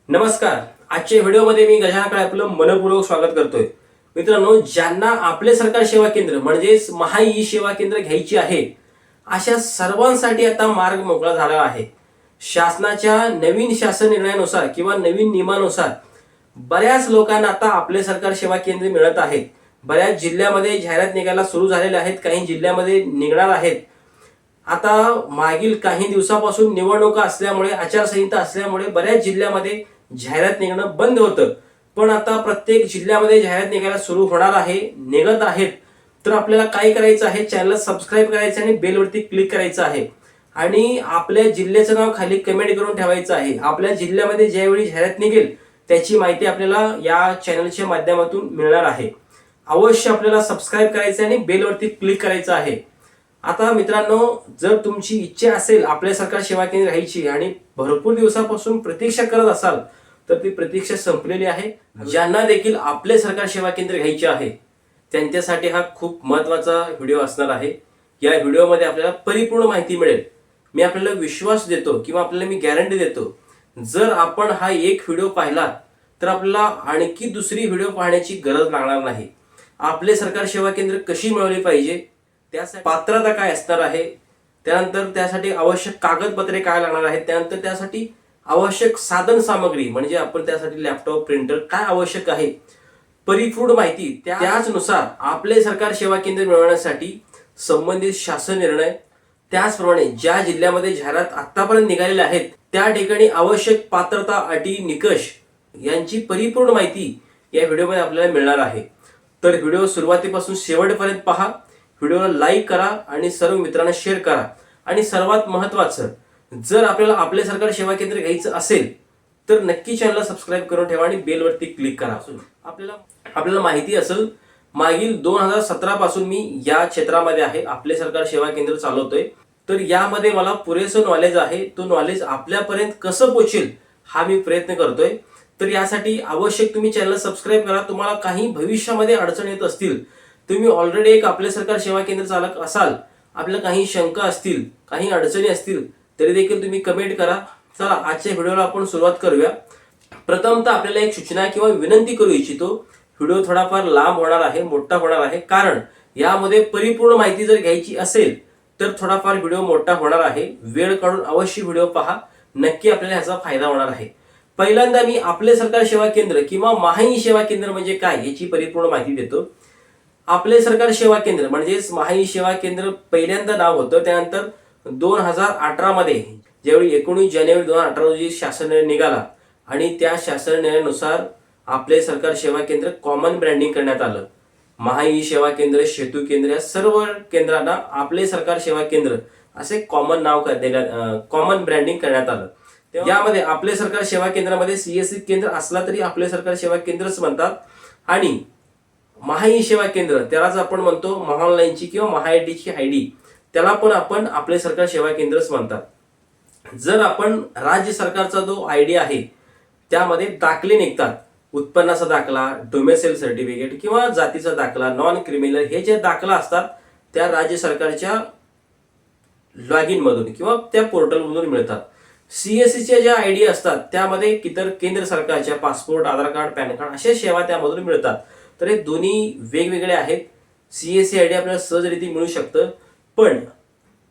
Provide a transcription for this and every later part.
नमस्कार. आजच्या व्हिडिओमध्ये मी गजानन काळे आपलं मनपूर्वक स्वागत करतोय. मित्रांनो, ज्यांना आपले सरकार सेवा केंद्र म्हणजेच महा ई सेवा केंद्र घ्यायची आहे अशा सर्वांसाठी आता मार्ग मोकळा झाला आहे. शासनाच्या नवीन शासन निर्णयानुसार किंवा नवीन नियमानुसार बऱ्याच लोकांना आता आपले सरकार सेवा केंद्र मिळत आहेत. बऱ्याच जिल्ह्यामध्ये जाहिरात निघायला सुरू झालेल्या आहेत, काही जिल्ह्यामध्ये निघणार आहेत. आता मागील काही दिवसापासून निवडणुका असल्यामुळे, आचारसंहिता असल्यामुळे बऱ्याच जिल्ह्यामध्ये जाहिरात निघणं बंद होतं. पण आता प्रत्येक जिल्ह्यामध्ये जाहिरात निघायला सुरू होणार आहे, निघत आहेत. तर आपल्याला काय करायचं आहे, चॅनलला सबस्क्राईब करायचं आणि बेलवरती क्लिक करायचं आहे आणि आपल्या जिल्ह्याचं नाव खाली कमेंट करून ठेवायचं आहे. आपल्या जिल्ह्यामध्ये ज्यावेळी जाहिरात निघेल त्याची माहिती आपल्याला या चॅनलच्या माध्यमातून मिळणार आहे. अवश्य आपल्याला सबस्क्राईब करायचं आणि बेलवरती क्लिक करायचं आहे. आता मित्रांनो, जर तुमची इच्छा असेल आपल्या सरकार सेवा केंद्र घ्यायची आणि भरपूर दिवसापासून प्रतीक्षा करत असाल तर ती प्रतीक्षा संपलेली आहे. ज्यांना देखील आपले सरकार सेवा केंद्र घ्यायचे आहे त्यांच्यासाठी हा खूप महत्त्वाचा व्हिडिओ असणार आहे. या व्हिडिओमध्ये आपल्याला परिपूर्ण माहिती मिळेल. मी आपल्याला विश्वास देतो किंवा आपल्याला मी गॅरंटी देतो, जर आपण हा एक व्हिडिओ पाहिला तर आपल्याला आणखी दुसरी व्हिडिओ पाहण्याची गरज लागणार नाही. आपले सरकार सेवा केंद्र कशी मिळवली पाहिजे, त्यासाठी पात्रता काय असणार आहे, त्यानंतर त्यासाठी आवश्यक कागदपत्रे काय लागणार आहेत, त्यानंतर त्यासाठी आवश्यक साधन सामग्री म्हणजे आपण त्यासाठी लॅपटॉप, प्रिंटर काय आवश्यक आहे, परिपूर्ण माहिती त्याचनुसार आपले सरकार सेवा केंद्र मिळवण्यासाठी संबंधित शासन निर्णय, त्याचप्रमाणे ज्या जिल्ह्यामध्ये जाहिरात आतापर्यंत निघालेल्या आहेत त्या ठिकाणी आवश्यक पात्रता, अटी, निकष यांची परिपूर्ण माहिती या व्हिडिओमध्ये आपल्याला मिळणार आहे. तर व्हिडिओ सुरुवातीपासून शेवटपर्यंत पहा. व्हिडिओला लाईक करा आणि सर्व मित्रांना शेअर करा. आणि सर्वात महत्त्वाचं, जर आपल्याला आपले सरकार सेवा केंद्र घ्यायचं असेल तर नक्की चॅनलला सबस्क्राईब करून ठेवा आणि बेलवरती क्लिक करा. आपल्याला माहिती असेल, मागील 2017 पासून मी या क्षेत्रामध्ये आहे, आपले सरकार सेवा केंद्र चालवतोय. तर यामध्ये मला पुरेसं नॉलेज आहे. तो नॉलेज आपल्यापर्यंत कसं पोहोचेल हा मी प्रयत्न करतोय. तर यासाठी आवश्यक तुम्ही चॅनल सबस्क्राईब करा. तुम्हाला काही भविष्यामध्ये अडचण येत असतील, तुम्ही ऑलरेडी एक आपले सरकार सेवा केंद्र चालक असाल, आपल्याला काही शंका असतील, काही अडचणी असतील तरी देखील तुम्ही कमेंट करा. चला आजच्या व्हिडिओला आपण सुरुवात करूया. प्रथमतः आपल्याला एक सूचना किंवा विनंती करू इच्छितो. व्हिडिओ थोडाफार लांब होणार आहे, मोठा होणार आहे, कारण यामध्ये परिपूर्ण माहिती जर घ्यायची असेल तर थोडाफार व्हिडिओ मोठा होणार आहे. वेळ काढून अवश्य व्हिडिओ पहा, नक्की आपल्याला ह्याचा फायदा होणार आहे. पहिल्यांदा मी आपले सरकार सेवा केंद्र किंवा महा ई सेवा केंद्र म्हणजे काय याची परिपूर्ण माहिती देतो. आपले सरकार सेवा केंद्र म्हणजेच महा ई सेवा केंद्र पहिल्यांदा नाव होतं. त्यानंतर 2018 मध्ये ज्यावेळी 19 जानेवारी 2018 रोजी शासन निर्णय निघाला आणि त्या शासन निर्णयानुसार आपले सरकार सेवा केंद्र कॉमन ब्रँडिंग करण्यात आलं. महा ई सेवा केंद्र, सेतू केंद्र या सर्व केंद्रांना आपले सरकार सेवा केंद्र असे कॉमन नाव कॉमन ब्रँडिंग करण्यात आलं. यामध्ये आपले सरकार सेवा केंद्रामध्ये सीएससी केंद्र असला तरी आपले सरकार सेवा केंद्रच म्हणतात आणि महा ई सेवा केंद्र त्यालाच आपण म्हणतो महाऑनलाईनची किंवा महाआयडीची आयडी, त्याला पण आपण आपले सरकार सेवा केंद्रच म्हणतात. जर आपण राज्य सरकारचा जो आयडी आहे त्यामध्ये दाखले निघतात, उत्पन्नाचा दाखला, डोमेसाईल सर्टिफिकेट किंवा जातीचा दाखला, नॉन क्रिमिनल, हे जे दाखला असतात त्या राज्य सरकारच्या लॉग इन मधून किंवा त्या पोर्टलमधून मिळतात. सीएससीच्या ज्या आयडी असतात त्यामध्ये इतर केंद्र सरकारच्या पासपोर्ट, आधार कार्ड, पॅन कार्ड अशा सेवा त्यामधून मिळतात. तर हे दोन्ही वेगवेगळे आहेत. सीएससी आयडी आपल्याला सहजरित्या मिळू शकतं, पण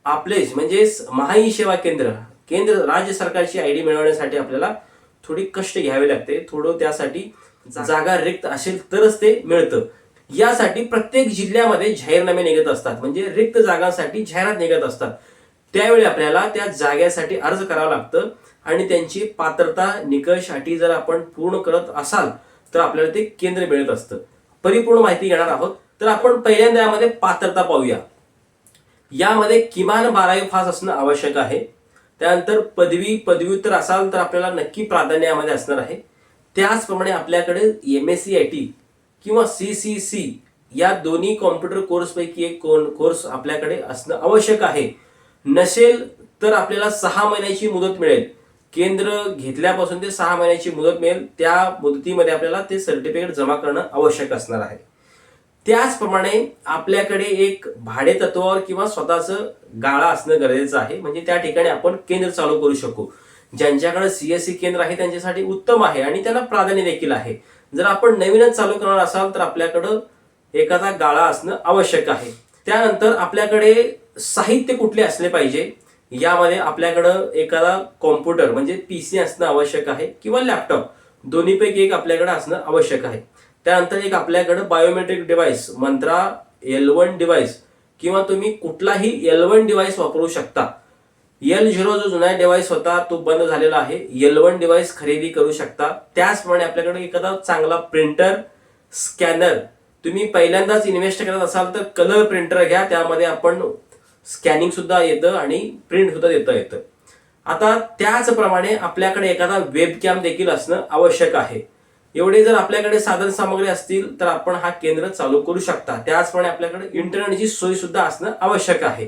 आपले म्हणजेच महा ई सेवा केंद्र राज्य सरकारची आयडी मिळवण्यासाठी आपल्याला थोडी कष्ट घ्यावे लागते. थोडं त्यासाठी जागा रिक्त असेल तरच ते मिळतं. यासाठी प्रत्येक जिल्ह्यामध्ये जाहीरनामे निघत असतात, म्हणजे रिक्त जागांसाठी जाहिरात निघत असतात. त्यावेळी आपल्याला त्या जागेसाठी अर्ज करावा लागतं आणि त्यांची पात्रता, निकष, अटी जर आपण पूर्ण करत असाल तर आपल्याला ते केंद्र मिळत असतं. परिपूर्ण माहिती घेणार आहोत. तर आपण पहिल्यांदा यामध्ये पात्रता पाहूया. यामध्ये किमान 12वी पास असणं आवश्यक आहे. त्यानंतर पदव्युत्तर असाल तर आपल्याला नक्की प्राधान्य यामध्ये असणार आहे. त्याचप्रमाणे आपल्याकडे MSc किंवा CCC या दोन्ही कॉम्प्युटर कोर्सपैकी एक कोर्स आपल्याकडे असणं आवश्यक आहे. नसेल तर आपल्याला 6 महिन्याची मुदत मिळेल. केंद्र घेतल्यापासून ते 6 महिन्याची मुदत मिळेल. त्या मुदतीमध्ये आपल्याला ते सर्टिफिकेट जमा करणं आवश्यक असणार आहे. त्याचप्रमाणे आपल्याकडे एक भाडे तत्वावर किंवा स्वतःचं गाळा असणं गरजेचं आहे, म्हणजे त्या ठिकाणी आपण केंद्र चालू करू शकू. ज्यांच्याकडे सीएससी केंद्र आहे त्यांच्यासाठी उत्तम आहे आणि त्यांना प्राधान्य देखील आहे. जर आपण नवीनच चालू करणार असाल तर आपल्याकडं एखादा गाळा असणं आवश्यक आहे. त्यानंतर आपल्याकडे साहित्य कुठले असले पाहिजे, यामध्ये आपल्याकडं एखादा कॉम्प्युटर म्हणजे पीसी असणं आवश्यक आहे किंवा लॅपटॉप, दोन्हीपैकी एक आपल्याकडे असणं आवश्यक आहे. त्यानंतर एक आपल्याकडं बायोमेट्रिक डिव्हाइस मंत्रा L1 डिव्हाइस किंवा तुम्ही कुठलाही L1 डिव्हाइस वापरू शकता. L0 जो जुना डिव्हाइस होता तो बंद झालेला आहे. L1 डिव्हाइस खरेदी करू शकता. त्याचप्रमाणे आपल्याकडे एखादा चांगला प्रिंटर, स्कॅनर, तुम्ही पहिल्यांदाच इन्व्हेस्ट करत असाल तर कलर प्रिंटर घ्या, त्यामध्ये आपण स्कॅनिंग सुद्धा येतं आणि प्रिंट सुद्धा देता येतं. आता त्याचप्रमाणे आपल्याकडे एखादा वेबकॅम देखील असणं आवश्यक आहे. एवढे जर आपल्याकडे साधन सामग्री असतील तर आपण हा केंद्र चालू करू शकता. त्याचप्रमाणे आपल्याकडे इंटरनेटची सोय सुद्धा असणं आवश्यक आहे.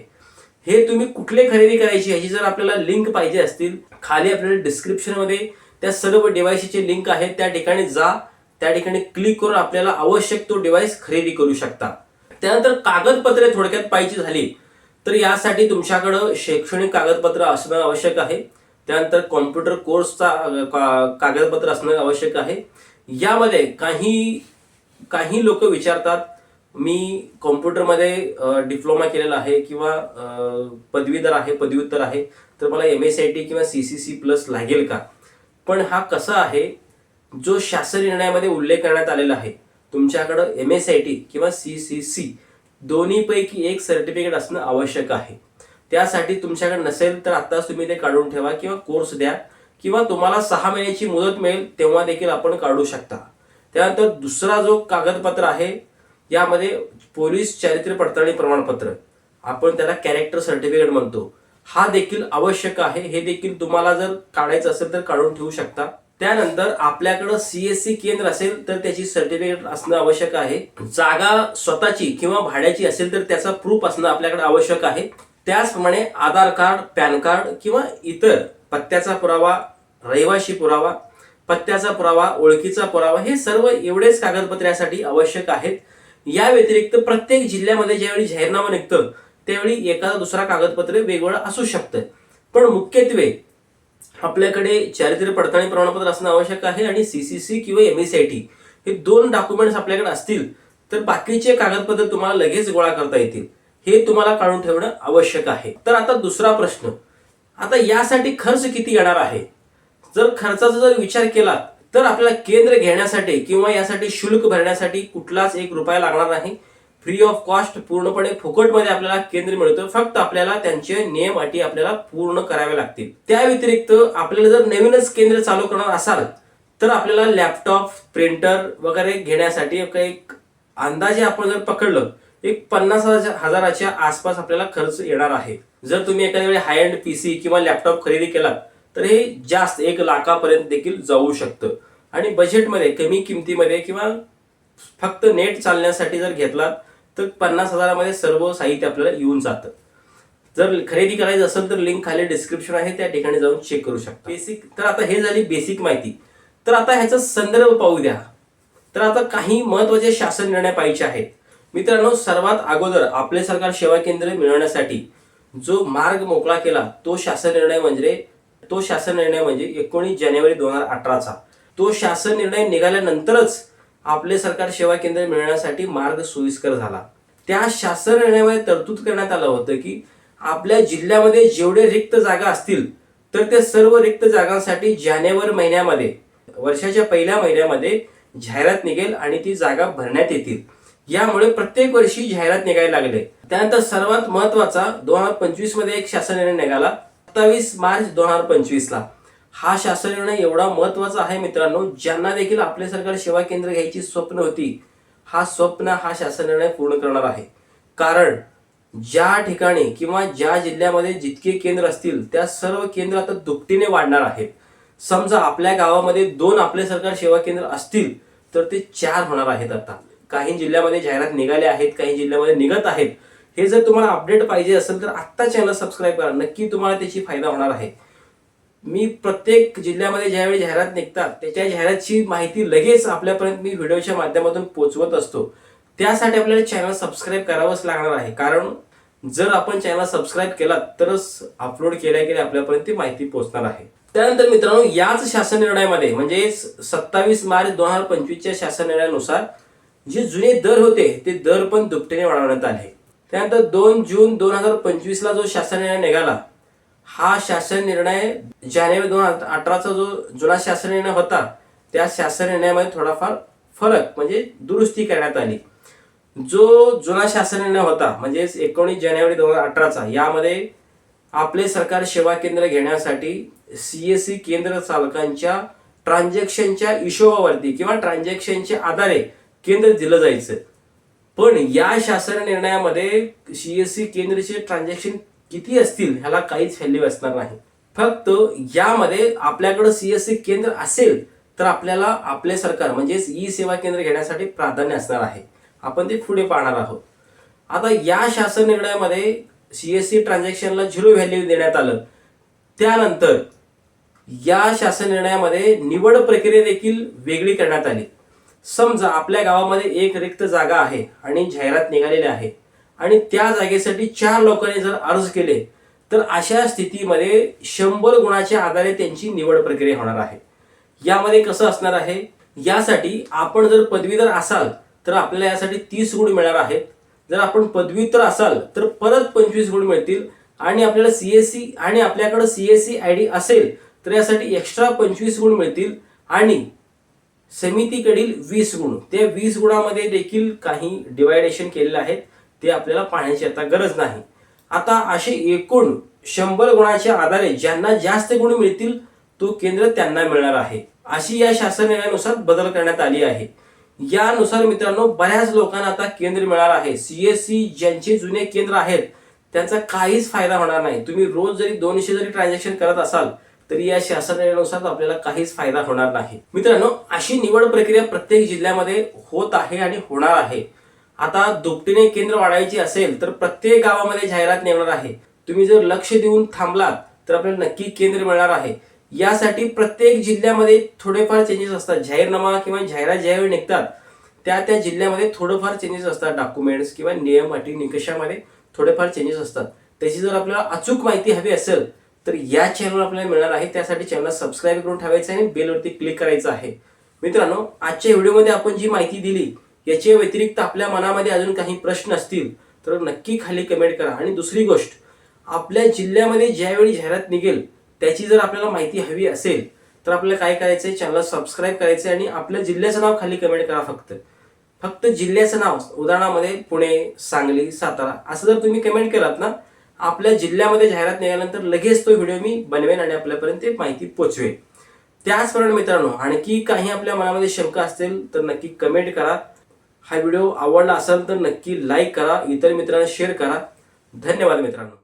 हे तुम्ही कुठले खरेदी करायची ह्याची जर आपल्याला लिंक पाहिजे असतील, खाली आपल्याला डिस्क्रिप्शन मध्ये त्या सर्व डिव्हाइसचे लिंक आहे, त्या ठिकाणी जा, त्या ठिकाणी क्लिक करून आपल्याला आवश्यक तो डिव्हाइस खरेदी करू शकता. त्यानंतर कागदपत्रे थोडक्यात पाहिजे झाली तर यासाठी तुमच्याकडं शैक्षणिक कागदपत्र असणं आवश्यक आहे. त्यानंतर कॉम्प्युटर कोर्सचा कागदपत्र असणं आवश्यक आहे. यामध्ये काही लोक विचारतात, मी कॉम्प्युटरमध्ये डिप्लोमा केलेला आहे किंवा पदवीधर आहे, पदव्युत्तर आहे, तर मला MSIT किंवा CCC+ लागेल का? पण हा कसा आहे, जो शासन निर्णयामध्ये उल्लेख करण्यात आलेला आहे, तुमच्याकडं MSIT किंवा CCC दोन्हीपैकी एक सर्टिफिकेट असणं आवश्यक आहे. त्यासाठी तुमच्याकडे नसेल तर आत्ताच तुम्ही ते काढून ठेवा किंवा कोर्स द्या किंवा तुम्हाला 6 महिन्याची मुदत मिळेल तेव्हा देखील आपण काढू शकता. त्यानंतर दुसरा जो कागदपत्र आहे, यामध्ये पोलीस चारित्र्य पडताळणी प्रमाणपत्र, आपण त्याला कॅरेक्टर सर्टिफिकेट म्हणतो, हा देखील आवश्यक आहे. हे देखील तुम्हाला जर काढायचं असेल तर काढून ठेवू शकता. त्यानंतर आपल्याकडं सीएससी केंद्र असेल तर त्याची सर्टिफिकेट असणं आवश्यक आहे. जागा स्वतःची किंवा भाड्याची असेल तर त्याचा प्रूफ असणं आपल्याकडे आवश्यक आहे. त्याचप्रमाणे आधार कार्ड, पॅन कार्ड किंवा इतर पत्त्याचा पुरावा, रहिवाशी पुरावा, पत्त्याचा पुरावा, ओळखीचा पुरावा, हे सर्व एवढेच कागदपत्र्यासाठी आवश्यक आहेत. या व्यतिरिक्त प्रत्येक जिल्ह्यामध्ये ज्यावेळी जाहीरनामा निघतं त्यावेळी एखादा दुसरा कागदपत्र वेगवेगळं असू शकतं. पण मुख्यत्वे आपल्याकडे चारित्र्य पडताळणी प्रमाणपत्र असणं आवश्यक आहे आणि CCC किंवा MSIT हे 2 डॉक्युमेंट्स आपल्याकडे असतील तर बाकीचे कागदपत्र तुम्हाला लगेच गोळा करता येतील. हे तुम्हाला काढून ठेवणं आवश्यक आहे. तर आता दुसरा प्रश्न, आता यासाठी खर्च किती येणार आहे? जर खर्चाचा जर विचार केला तर आपल्याला केंद्र घेण्यासाठी किंवा यासाठी शुल्क भरण्यासाठी कुठलाच 1 रुपया लागणार नाही. फ्री ऑफ कॉस्ट, पूर्णपणे फुकटमध्ये आपल्याला केंद्र मिळतं. फक्त आपल्याला त्यांचे नियम अटी आपल्याला पूर्ण करावे लागतील. त्या व्यतिरिक्त आपल्याला जर नवीनच केंद्र चालू करणार असाल तर आपल्याला लॅपटॉप, प्रिंटर वगैरे घेण्यासाठी एक अंदाजे आपण जर पकडलं एक 50,000च्या आसपास आपल्याला खर्च येणार आहे. जर तुम्ही एखाद्या वेळी हाय एंड पीसी किंवा लॅपटॉप खरेदी केला तर हे जास्त 1 लाखापर्यंत देखील जाऊ शकतं. आणि बजेटमध्ये कमी किमतीमध्ये किंवा फक्त नेट चालण्यासाठी जर घेतला तर 50,000मध्ये सर्व साहित्य आपल्याला येऊन जातं. जर खरेदी करायचं असेल तर लिंक खाली डिस्क्रिप्शन आहे, त्या ठिकाणी जाऊन चेक करू शकता. बेसिक, तर आता हे झाली बेसिक माहिती. तर आता ह्याचा संदर्भ पाहू द्या. तर आता काही महत्त्वाचे शासन निर्णय पाहिजे आहेत. मित्रांनो, सर्वात अगोदर आपले सरकार सेवा केंद्र मिळवण्यासाठी जो मार्ग मोकळा केला तो शासन निर्णय म्हणजे 19 जानेवारी 2018चा. तो शासन निर्णय निघाल्यानंतरच आपले सरकार सेवा केंद्र मिळवण्यासाठी मार्ग सोयीस्कर झाला. त्या शासन निर्णयामध्ये तरतूद करण्यात आलं होतं की आपल्या जिल्ह्यामध्ये जेवढे रिक्त जागा असतील तर त्या सर्व रिक्त जागांसाठी जानेवारी महिन्यामध्ये, वर्षाच्या पहिल्या महिन्यामध्ये जाहिरात निघेल आणि ती जागा भरण्यात येतील. यामुळे प्रत्येक वर्षी जाहिरात निघायला लागले. त्यानंतर सर्वात महत्वाचा 2025 मध्ये एक शासन निर्णय निघाला 27 मार्च 2025ला. हा शासन निर्णय एवढा महत्वाचा आहे मित्रांनो, ज्यांना देखील आपले सरकार सेवा केंद्र घ्यायची स्वप्न होती, हा शासन निर्णय पूर्ण करणार आहे. कारण ज्या ठिकाणी किंवा ज्या जिल्ह्यामध्ये जितके केंद्र असतील त्या सर्व केंद्र आता दुपटीने वाढणार आहेत. समजा आपल्या गावामध्ये 2 आपले सरकार सेवा केंद्र असतील तर ते 4 होणार आहेत. आता काही जिल्ह्यामध्ये जाहिरात निघाल्या आहेत, काही जिल्ह्यामध्ये निघत आहेत. हे जर तुम्हाला अपडेट पाहिजे असेल तर आत्ता चॅनल सबस्क्राईब करा, नक्की तुम्हाला त्याची फायदा होणार आहे. मी प्रत्येक जिल्ह्यामध्ये ज्यावेळी जाहिरात निघतात त्याच्या जाहिरातची माहिती लगेच आपल्यापर्यंत मी व्हिडिओच्या माध्यमातून पोहोचवत असतो. त्यासाठी आपल्याला चॅनल सबस्क्राईब करावंच लागणार आहे. कारण जर आपण चॅनल सबस्क्राईब केला तरच अपलोड केल्या आपल्यापर्यंत ती माहिती पोहोचणार आहे. त्यानंतर मित्रांनो याच शासन निर्णयामध्ये म्हणजे 27 मार्च 2025च्या शासन निर्णयानुसार जे जुने दर होते ते दर पण दुपटीने वाढवण्यात आले. त्यानंतर 2 जून 2025ला जो शासन निर्णय निघाला, हा शासन निर्णय जानेवारी 2018चा जो जुना शासन निर्णय होता त्या शासन निर्णयामध्ये थोडाफार फरक म्हणजे दुरुस्ती करण्यात आली. जो जुना शासन निर्णय होता म्हणजे 19 जानेवारी 2018चा, यामध्ये आपले सरकार सेवा केंद्र घेण्यासाठी CSC केंद्र चालकांच्या ट्रान्झॅक्शनच्या हिशोबावरती किंवा ट्रान्झॅक्शनच्या आधारे केंद्र दिलं जायचं. पण या शासन निर्णयामध्ये CSC केंद्राचे ट्रान्झॅक्शन किती असतील ह्याला काहीच व्हॅल्यू असणार नाही. फक्त यामध्ये आपल्याकडे CSC केंद्र असेल तर आपल्याला आपले सरकार म्हणजेच ई सेवा केंद्र घेण्यासाठी प्राधान्य असणार आहे. आपण ते पुढे पाहणार आहोत. आता या शासन निर्णयामध्ये CSC ट्रान्झॅक्शनला 0 व्हॅल्यू देण्यात आलं. त्यानंतर या शासन निर्णयामध्ये निवड प्रक्रिया देखील वेगळी करण्यात आली. समजा आपल्या गावामध्ये एक रिक्त जागा आहे आणि जाहिरात निघालेली आहे आणि त्या जागेसाठी 4 लोकांनी जर अर्ज केले तर अशा स्थितीमध्ये 100 गुणाच्या आधारे त्यांची निवड प्रक्रिया होणार आहे. यामध्ये कसं असणार आहे, यासाठी आपण जर पदवीधर असाल तर आपल्याला यासाठी 30 गुण मिळणार आहेत. जर आपण पदव्युत्तर असाल तर परत 25 गुण मिळतील आणि आपल्याला CSC आणि आपल्याकडे CSC ID असेल तर यासाठी एक्स्ट्रा 25 गुण मिळतील आणि समितीकडील 20 गुण. त्या 20 गुणामध्ये देखील काही डिवायडेशन केलेले आहेत, ते आपल्याला पाहण्याची आता गरज नाही. आता असे एकूण 100 गुणाच्या आधारे ज्यांना जास्त गुण मिळतील तो केंद्र त्यांना मिळणार आहे. अशी या शासन निर्णयानुसार बदल करण्यात आली आहे. यानुसार मित्रांनो बऱ्याच लोकांना आता केंद्र मिळणार आहे. CSC ज्यांचे जुने केंद्र आहेत त्यांचा काहीच फायदा होणार नाही. तुम्ही रोज जरी 200 जरी ट्रान्झॅक्शन करत असाल तरी या शासन निर्णयानुसार आपल्याला काहीच फायदा होणार नाही. मित्रांनो अशी निवड प्रक्रिया प्रत्येक जिल्ह्यामध्ये होत आहे आणि होणार आहे. आता दुपटीने केंद्र वाढवायची असेल तर प्रत्येक गावामध्ये जाहिरात निघणार आहे. तुम्ही जर लक्ष देऊन थांबलात तर आपल्याला नक्की केंद्र मिळणार आहे. यासाठी प्रत्येक जिल्ह्यामध्ये थोडेफार चेंजेस असतात. जाहीरनामा किंवा जाहिरात ज्यावेळी निघतात त्या जिल्ह्यामध्ये थोडेफार चेंजेस असतात. डॉक्युमेंट्स किंवा नियम अटी निकषामध्ये थोडेफार चेंजेस असतात. त्याची जर आपल्याला अचूक माहिती हवी असेल तर या चॅनलवर आपल्याला मिळणार आहे. त्यासाठी चॅनल सबस्क्राईब करून ठेवायचं आहे आणि बेलवरती क्लिक करायचं आहे. मित्रांनो आजच्या व्हिडिओमध्ये आपण जी माहिती दिली याच्या व्यतिरिक्त आपल्या मनामध्ये अजून काही प्रश्न असतील तर नक्की खाली कमेंट करा. आणि दुसरी गोष्ट, आपल्या जिल्ह्यामध्ये ज्यावेळी जाहिरात निघेल त्याची जर आपल्याला माहिती हवी असेल तर आपल्याला काय करायचं आहे, चॅनल सबस्क्राईब करायचं आणि आपल्या जिल्ह्याचं नाव खाली कमेंट करा. फक्त जिल्ह्याचं नाव, उदाहरणामध्ये पुणे, सांगली, सातारा असं जर तुम्ही कमेंट केलात ना, आपल्या जिल्ह्यामध्ये जाहिरात निघाल्यानंतर लगेच तो व्हिडिओ मी बनवेन आणि आपल्यापर्यंत माहिती पोहोचवेन. त्याचप्रमाणे मित्रांनो आणखी काही आपल्या मनामध्ये शंका असतील तर नक्की कमेंट करा. हा व्हिडिओ आवडला असेल तर नक्की लाईक करा, इतर मित्रांना शेअर करा. धन्यवाद मित्रांनो.